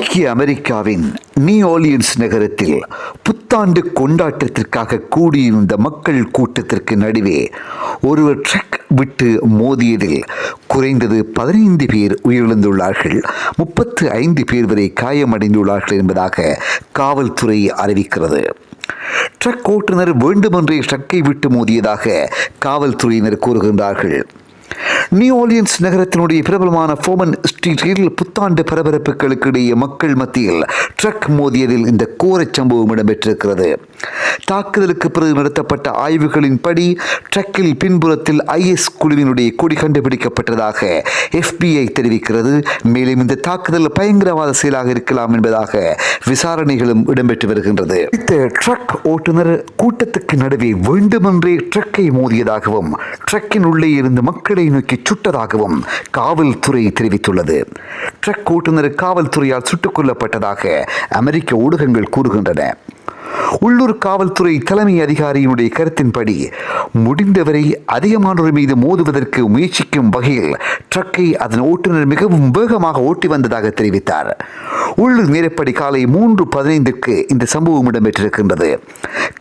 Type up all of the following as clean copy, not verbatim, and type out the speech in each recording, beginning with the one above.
ஐக்கிய அமெரிக்காவின் new Orleans நகரத்தில் புத்தாண்டு கொண்டாட்டத்திற்காக கூடியிருந்த மக்கள் கூட்டத்திற்கு நடுவே ஒருவர் ட்ரக் விட்டு மோதியதில் குறைந்தது 15 பேர் உயிரிழந்துள்ளார்கள், 35 பேர் வரை காயமடைந்துள்ளார்கள் என்பதாக காவல்துறை அறிவிக்கிறது. ட்ரக் ஓட்டுநர் வேண்டுமென்றே ட்ரக்கை விட்டு மோதியதாக காவல்துறையினர் கூறுகின்றார்கள். நியூ ஆர்லியன்ஸ் நகரத்தினுடைய பிரபலமான ஃபோமன் ஸ்ட்ரீட்டில் புத்தாண்டு பரபரப்புகளுக்கு இடையே மக்கள் மத்தியில் ட்ரக் மோதியதில் இந்த கோரச் சம்பவம் இடம்பெற்றிருக்கிறது. தாக்குதலுக்கு பிறகு நடத்தப்பட்ட ஆய்வுகளின்படி ட்ரக்கில் பின்புறத்தில் IS குழுவினுடைய கொடி கண்டுபிடிக்கப்பட்டதாக FBI தெரிவிக்கிறது. மேலும் இந்த தாக்குதல் பயங்கரவாத செயலாக இருக்கலாம் என்பதாக விசாரணைகளும் இடம்பெற்று வருகின்றது. இந்த ட்ரக் ஓட்டுநர் கூட்டத்துக்கு நடுவே வேண்டுமென்றே ட்ரக்கை மோதியதாகவும் ட்ரக்கின் உள்ளே இருந்து மக்களை நோக்கி சுட்டதாகவும் காவல்துறை தெரிவித்துள்ளது. ட்ரக் ஓட்டுநர் காவல்துறையால் சுட்டுக் கொல்லப்பட்டதாக அமெரிக்க ஊடகங்கள் கூறுகின்றன. உள்ளூர் காவல்துறை தலைமை அதிகாரியினுடைய கருத்தின்படி முடிந்தவரை அதிகமானோர் மீது மோதுவதற்கு முயற்சிக்கும் வகையில் ட்ரக்கை அதன் ஓட்டுநர் மிகவும் வேகமாக ஓட்டி வந்ததாக தெரிவித்தார். உள்ளூர் நேரப்படி காலை 3:15க்கு இந்த சம்பவம் இடம்பெற்றிருக்கின்றது.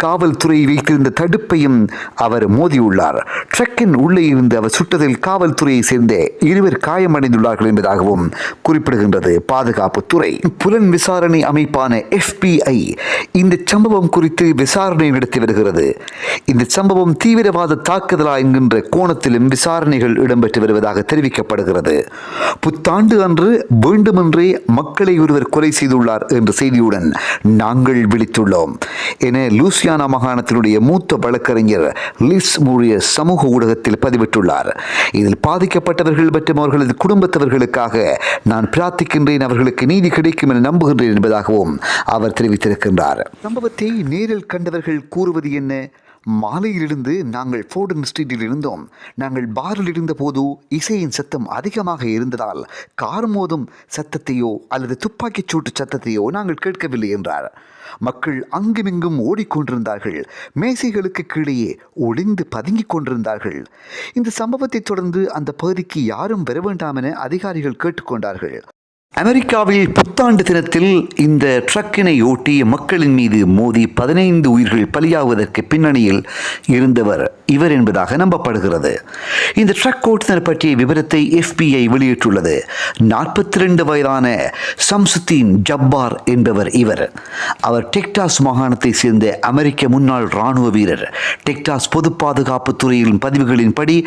காவல்துறை வைத்திருந்த தடுப்பையும் அவர் மோதியுள்ளார். ட்ரக்கின் உள்ளே இருந்து அவர் சுட்டதில் காவல்துறையை சேர்ந்த 2 காயமடைந்துள்ளார்கள் என்பதாகவும் குறிப்பிடுகின்றது பாதுகாப்புத்துறை. புலன் விசாரணை அமைப்பான FBI இந்த சம்பவம் குறித்து விசாரணை நடத்தி வருகிறது. இந்த சம்பவம் தீவிரவாத தாக்குதலா என்கின்ற கோணத்திலும் விசாரணைகள் இடம்பெற்று வருவதாக தெரிவிக்கப்படுகிறது. புத்தாண்டு அன்று வேண்டுமென்றே மக்களை ஒருவர் கொலை செய்துள்ளார் என்ற செய்தியுடன் நாங்கள் விழித்துள்ளோம் என லூசியானா மாகாணத்தினுடைய மூத்த வழக்கறிஞர் லிஸ் மூரியஸ் சமூக ஊடகத்தில் பதிவிட்டுள்ளார். இதில் பாதிக்கப்பட்டவர்கள் மற்றும் அவர்களது குடும்பத்தவர்களுக்காக நான் பிரார்த்திக்கின்றேன், அவர்களுக்கு நீதி கிடைக்கும் என நம்புகின்றேன் என்பதாகவும் அவர் தெரிவித்திருக்கின்றார். சம்பவத்தை நேரில் கண்டவர்கள் கூறுவது என்ன? மாலையிலிருந்து நாங்கள் ஃபோர்டன் ஸ்ட்ரீட்டில் இருந்தோம். நாங்கள் பாரில் இருந்தபோது இசையின் சத்தம் அதிகமாக இருந்ததால் கார் மோதும் சத்தத்தையோ அல்லது துப்பாக்கிச் சூட்டு சத்தத்தையோ நாங்கள் கேட்கவில்லை என்றார். மக்கள் அங்குமிங்கும் ஓடிக்கொண்டிருந்தார்கள். மேசைகளுக்கு கீழே ஒளிந்து பதுங்கிக் கொண்டிருந்தார்கள். இந்த சம்பவத்தை தொடர்ந்து அந்த பகுதிக்கு யாரும் வர வேண்டாம் என அதிகாரிகள் கேட்டுக்கொண்டார்கள். அமெரிக்காவில் புத்தாண்டு தினத்தில் இந்த ட்ரக்கினை ஓட்டி மக்களின் மீது மோதி 15 உயிர்கள் பலியாவதற்கு பின்னணியில் இருந்தவர் இவர் என்பதாக நம்பப்படுகிறது. இந்த ட்ரக் ஓட்டுநர் பற்றிய விவரத்தை FBI வெளியிட்டுள்ளது. 42 வயதான சம்சுத்தீன் ஜப்பார் என்பவர் இவர். அவர் டெக்சாஸ் மாகாணத்தை சேர்ந்த அமெரிக்க முன்னாள் இராணுவ வீரர். டெக்சாஸ் பொது பாதுகாப்பு துறையின் பதிவுகளின்படி